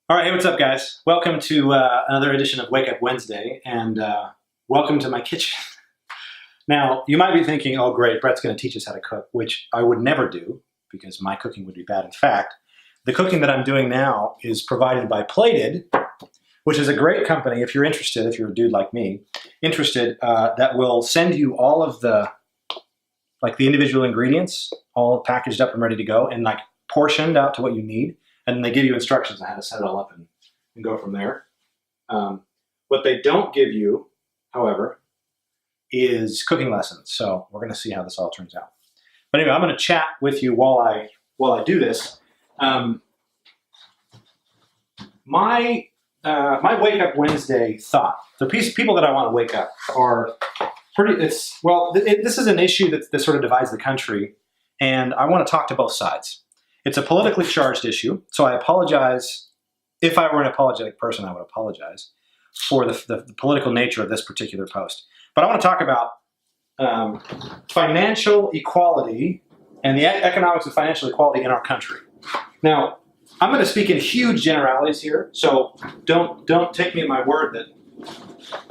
All right, hey, what's up, guys? Welcome to another edition of Wake Up Wednesday, and welcome to my kitchen. Now, you might be thinking, oh, great, Brett's going to teach us how to cook, which I would never do because my cooking would be bad. In fact, the cooking that I'm doing now is provided by Plated, which is a great company, if you're interested, if you're a dude like me, interested, that will send you all of the individual ingredients, all packaged up and ready to go, and portioned out to what you need. And they give you instructions on how to set it all up and go from there. What they don't give you, however, is cooking lessons. So we're going to see how this all turns out. But anyway, I'm going to chat with you while I do this. My Wake Up Wednesday thought, the people that I want to wake up are pretty. This is an issue that sort of divides the country, and I want to talk to both sides. It's a politically charged issue, so I apologize. If I were an apologetic person, I would apologize for the political nature of this particular post. But I want to talk about financial equality and the economics of financial equality in our country. Now, I'm going to speak in huge generalities here, so don't take me at my word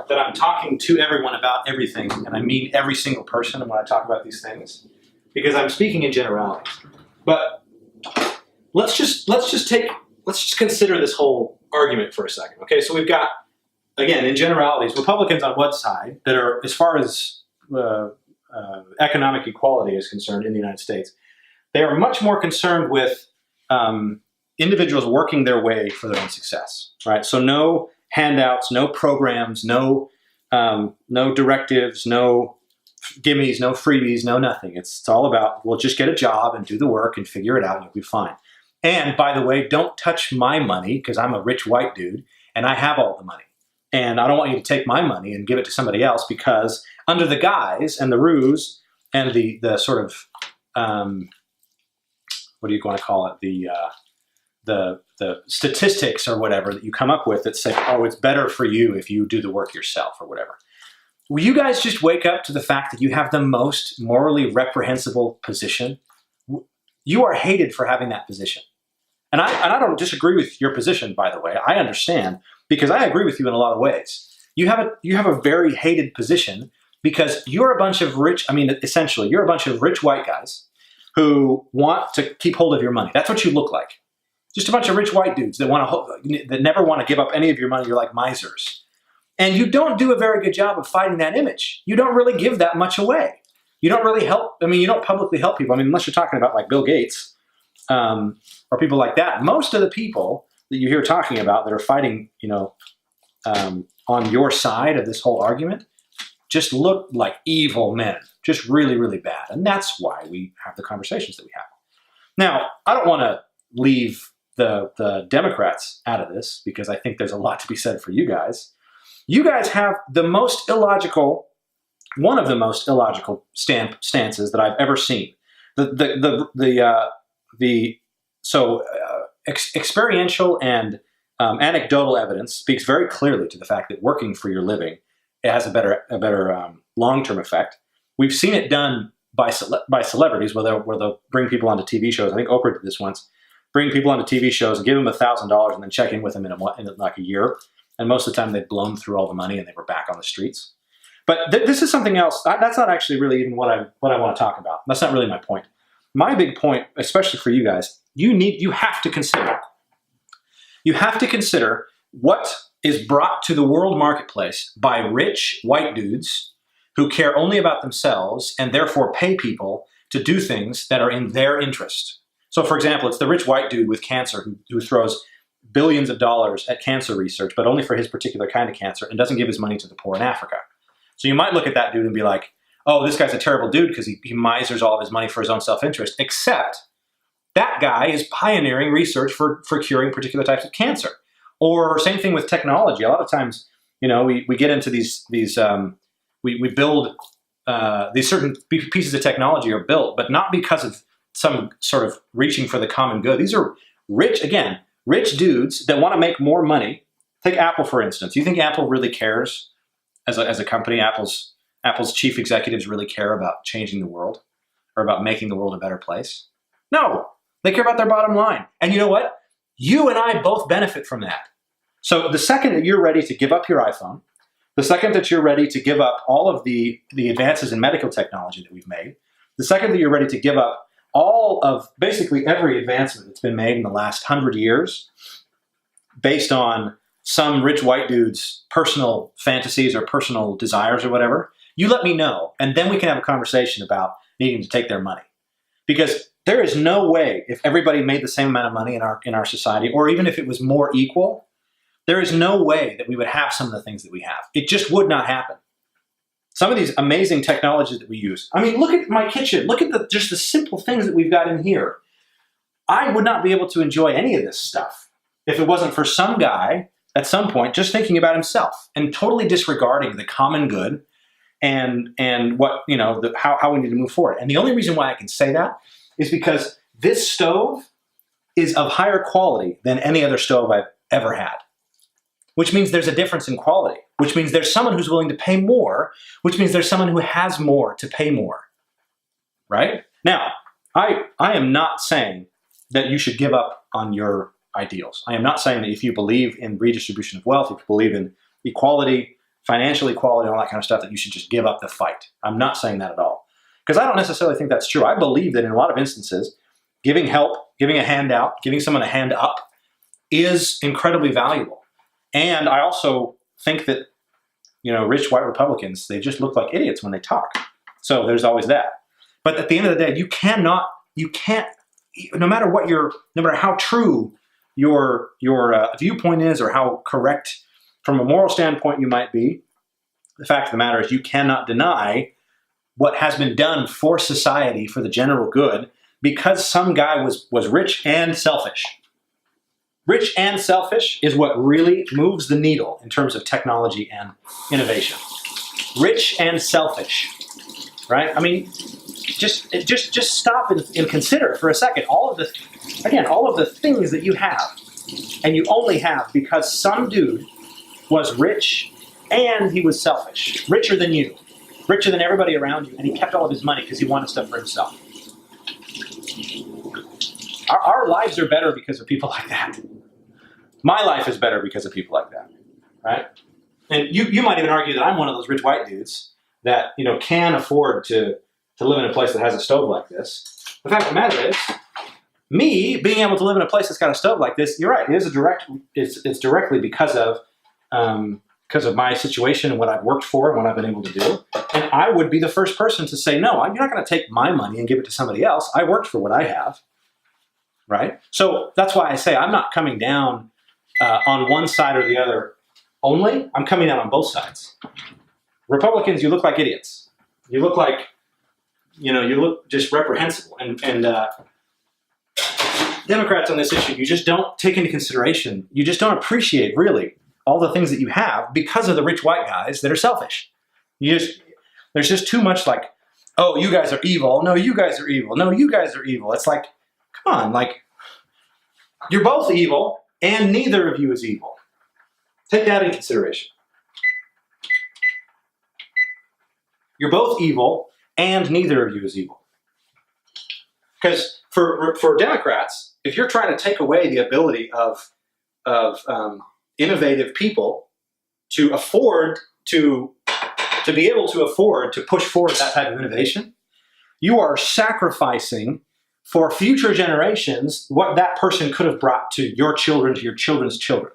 that I'm talking to everyone about everything, and I mean every single person when I talk about these things, because I'm speaking in generalities. But let's just consider this whole argument for a second. Okay, so we've got, again, in generalities, Republicans on one side that are, as far as economic equality is concerned in the United States, they are much more concerned with individuals working their way for their own success, right? So no handouts, no programs, no directives, no gimmies, no freebies, no nothing. It's all about, well, just get a job and do the work and figure it out and you'll be fine. And by the way, don't touch my money because I'm a rich white dude and I have all the money. And I don't want you to take my money and give it to somebody else because under the guise and the ruse and the sort of, what do you want to call it? The statistics or whatever that you come up with that say, oh, it's better for you if you do the work yourself or whatever. Will you guys just wake up to the fact that you have the most morally reprehensible position? You are hated for having that position. And I don't disagree with your position, by the way. I understand, because I agree with you in a lot of ways. You have a very hated position because you're a bunch of essentially, you're a bunch of rich white guys who want to keep hold of your money. That's what you look like. Just a bunch of rich white dudes that never want to give up any of your money. You're like misers. And you don't do a very good job of fighting that image. You don't really give that much away. You don't really help. You don't publicly help people. Unless you're talking about like Bill Gates or people like that. Most of the people that you hear talking about that are fighting, on your side of this whole argument just look like evil men, just really, really bad. And that's why we have the conversations that we have. Now, I don't want to leave the Democrats out of this because I think there's a lot to be said for you guys. You guys have one of the most illogical stances that I've ever seen. Experiential and anecdotal evidence speaks very clearly to the fact that working for your living, it has a better long-term effect. We've seen it done by celebrities where they'll bring people onto TV shows. I think Oprah did this once. Bring people onto TV shows and give them $1,000 and then check in with them in a year. And most of the time they'd blown through all the money and they were back on the streets. But this is something else. That's not actually really even what I want to talk about. That's not really my point. My big point, especially for you guys, you have to consider what is brought to the world marketplace by rich white dudes who care only about themselves and therefore pay people to do things that are in their interest. So for example, it's the rich white dude with cancer who throws billions of dollars at cancer research, but only for his particular kind of cancer and doesn't give his money to the poor in Africa. So you might look at that dude and be like, oh, this guy's a terrible dude because he misers all of his money for his own self-interest, except that guy is pioneering research for curing particular types of cancer. Or same thing with technology. A lot of times, we get into we build these certain pieces of technology are built, but not because of some sort of reaching for the common good. These are rich dudes that want to make more money. Take Apple, for instance. You think Apple really cares as a company? Apple's chief executives really care about changing the world or about making the world a better place? No, they care about their bottom line. And you know what? You and I both benefit from that. So the second that you're ready to give up your iPhone, the second that you're ready to give up all of the advances in medical technology that we've made, the second that you're ready to give up all of basically every advancement that's been made in the last 100 years based on some rich white dude's personal fantasies or personal desires or whatever, you let me know, and then we can have a conversation about needing to take their money. Because there is no way, if everybody made the same amount of money in our society, or even if it was more equal, there is no way that we would have some of the things that we have. It just would not happen. Some of these amazing technologies that we use. I mean, look at my kitchen. Look at just the simple things that we've got in here. I would not be able to enjoy any of this stuff if it wasn't for some guy at some point just thinking about himself and totally disregarding the common good and what, how we need to move forward. And the only reason why I can say that is because this stove is of higher quality than any other stove I've ever had. Which means there's a difference in quality, which means there's someone who's willing to pay more, which means there's someone who has more to pay more, right? Now, I am not saying that you should give up on your ideals. I am not saying that if you believe in redistribution of wealth, if you believe in equality, financial equality, all that kind of stuff, that you should just give up the fight. I'm not saying that at all. Because I don't necessarily think that's true. I believe that in a lot of instances, giving help, giving a handout, giving someone a hand up is incredibly valuable. And I also think that, rich white Republicans, they just look like idiots when they talk. So there's always that. But at the end of the day, you can't, no matter how true your viewpoint is or how correct from a moral standpoint you might be, the fact of the matter is you cannot deny what has been done for society, for the general good, because some guy was rich and selfish. Rich and selfish is what really moves the needle in terms of technology and innovation. Rich and selfish, right? I mean, just stop and consider for a second all of the things that you have, and you only have because some dude was rich and he was selfish, richer than you, richer than everybody around you, and he kept all of his money because he wanted stuff for himself. Our lives are better because of people like that. My life is better because of people like that, right? And you might even argue that I'm one of those rich white dudes that can afford to live in a place that has a stove like this. The fact of the matter is, me being able to live in a place that's got a stove like this, you're right. It is it's directly because of my situation and what I've worked for and what I've been able to do. And I would be the first person to say, no, you're not going to take my money and give it to somebody else. I worked for what I have, right? So that's why I say I'm not coming down on one side or the other only. I'm coming down on both sides. Republicans, you look like idiots. You look like, you look just reprehensible. And Democrats on this issue, you just don't take into consideration, you just don't appreciate really all the things that you have because of the rich white guys that are selfish. There's just too much like, oh, you guys are evil. No, you guys are evil. No, you guys are evil. It's like, come on, like, you're both evil and neither of you is evil. Take that into consideration. You're both evil and neither of you is evil. Because for Democrats, if you're trying to take away the ability of innovative people to afford to be able to afford to push forward that type of innovation, you are sacrificing for future generations what that person could have brought to your children, to your children's children.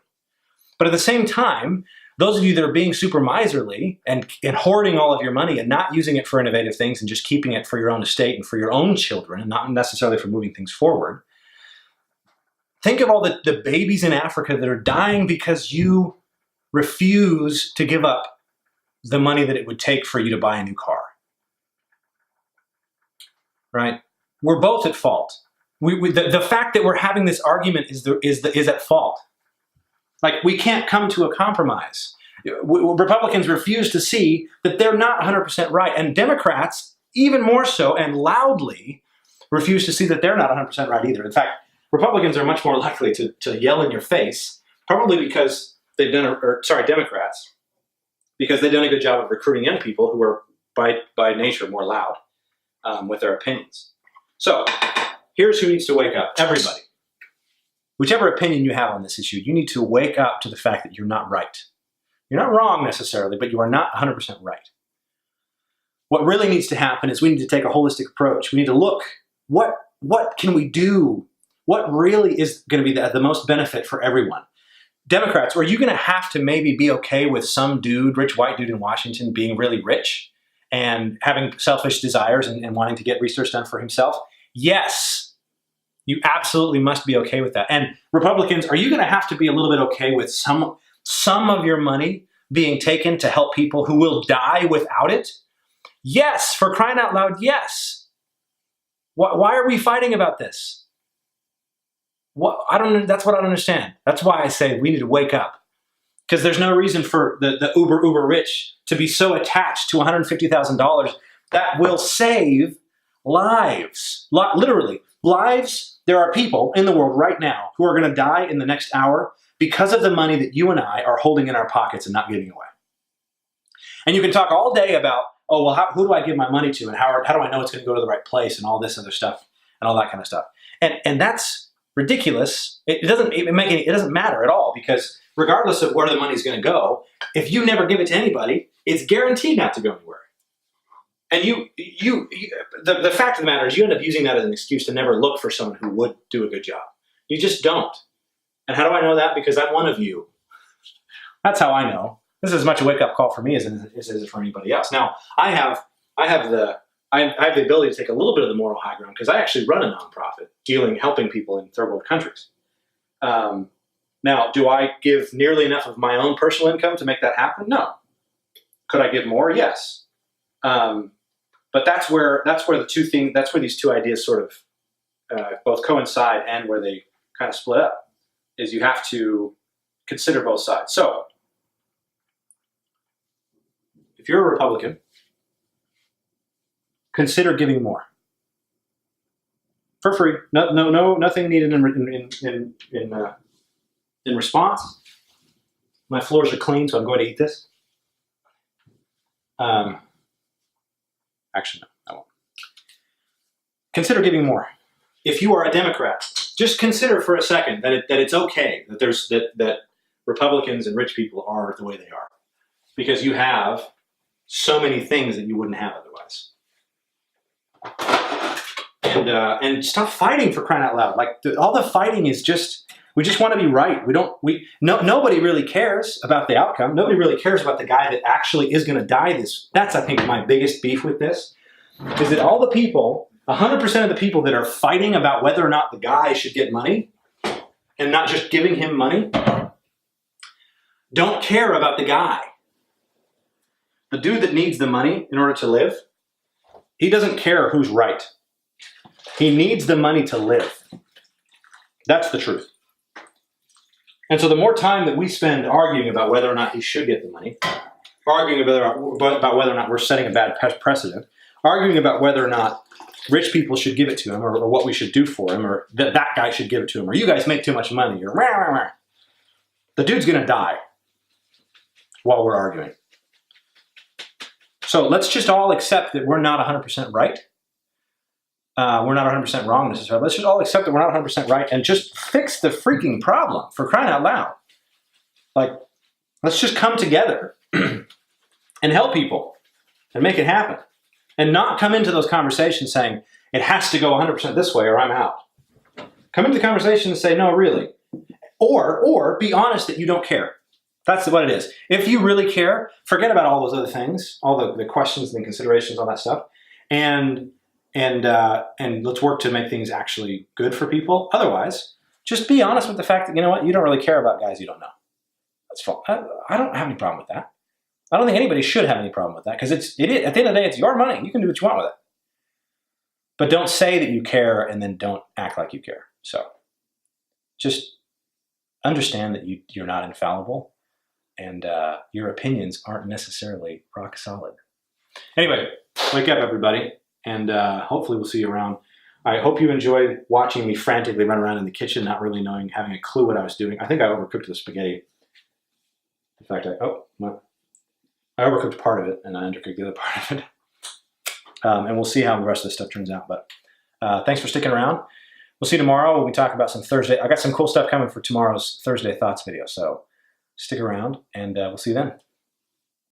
But at the same time, those of you that are being super miserly and hoarding all of your money and not using it for innovative things and just keeping it for your own estate and for your own children and not necessarily for moving things forward, think of all the babies in Africa that are dying because you refuse to give up the money that it would take for you to buy a new car. Right? We're both at fault. The fact that we're having this argument is at fault. Like, we can't come to a compromise. Republicans refuse to see that they're not 100% right, and Democrats, even more so and loudly, refuse to see that they're not 100% right either. In fact, Republicans are much more likely to yell in your face, probably because Democrats, because they've done a good job of recruiting young people who are by nature more loud with their opinions. So here's who needs to wake up. Everybody. whichever opinion you have on this issue, you need to wake up to the fact that you're not right. You're not wrong necessarily, but you are not 100% right. What really needs to happen is we need to take a holistic approach. We need to look, what can we do? What really is going to be the most benefit for everyone? Democrats, are you going to have to maybe be okay with some dude, rich white dude in Washington being really rich and having selfish desires and wanting to get research done for himself? Yes, you absolutely must be okay with that. And Republicans, are you going to have to be a little bit okay with some of your money being taken to help people who will die without it? Yes, for crying out loud, yes. Why are we fighting about this? That's what I don't understand. That's why I say we need to wake up. Because there's no reason for the uber rich to be so attached to $150,000 that will save lives. Literally, lives. There are people in the world right now who are going to die in the next hour because of the money that you and I are holding in our pockets and not giving away. And you can talk all day about, oh, well, who do I give my money to, and how do I know it's going to go to the right place, and all this other stuff, and all that kind of stuff. And that's ridiculous. It doesn't matter at all, because regardless of where the money's going to go, if you never give it to anybody, it's guaranteed not to go anywhere. And the fact of the matter is, you end up using that as an excuse to never look for someone who would do a good job. You just don't. And how do I know that? Because I'm one of you. That's how I know. This is as much a wake-up call for me as it is for anybody else. Now, I have the ability to take a little bit of the moral high ground because I actually run a nonprofit helping people in third world countries. Now, do I give nearly enough of my own personal income to make that happen? No. Could I give more? Yes. But that's where these two ideas sort of both coincide and where they kind of split up, is you have to consider both sides. So, if you're a Republican, consider giving more for free. Nothing needed in response. My floors are clean, so I'm going to eat this. Actually, no, I won't. Consider giving more. If you are a Democrat, just consider for a second that it's okay that Republicans and rich people are the way they are, because you have so many things that you wouldn't have otherwise. And stop fighting, for crying out loud. Like all the fighting is we just want to be right. Nobody really cares about the outcome. Nobody really cares about the guy that actually is going to die. That's, I think, my biggest beef with this, is that all the people, 100% of the people that are fighting about whether or not the guy should get money and not just giving him money, don't care about the guy. The dude that needs the money in order to live, he doesn't care who's right. He needs the money to live. That's the truth. And so the more time that we spend arguing about whether or not he should get the money, arguing about whether or not we're setting a bad precedent, arguing about whether or not rich people should give it to him, or what we should do for him, or that guy should give it to him, or you guys make too much money, or rah, rah, rah. The dude's going to die while we're arguing. So let's just all accept that we're not 100% right. We're not 100% wrong necessarily. Let's just all accept that we're not 100% right and just fix the freaking problem, for crying out loud. Like, let's just come together and help people and make it happen. And not come into those conversations saying, it has to go 100% this way or I'm out. Come into the conversation and say, no, really. Or be honest that you don't care. That's what it is. If you really care, forget about all those other things, all the questions and considerations, all that stuff, and let's work to make things actually good for people. Otherwise, just be honest with the fact that, you know what, you don't really care about guys you don't know. That's fine. I don't have any problem with that. I don't think anybody should have any problem with that, because at the end of the day, it's your money. You can do what you want with it. But don't say that you care and then don't act like you care. So just understand that you're not infallible. And your opinions aren't necessarily rock solid. Anyway, wake up, everybody, and hopefully we'll see you around. I hope you enjoyed watching me frantically run around in the kitchen, not really having a clue what I was doing. I think I overcooked the spaghetti. In fact, I overcooked part of it, and I undercooked the other part of it. And we'll see how the rest of this stuff turns out. But thanks for sticking around. we'll see you tomorrow when we talk about some Thursday. I got some cool stuff coming for tomorrow's Thursday Thoughts video, so stick around, and we'll see you then.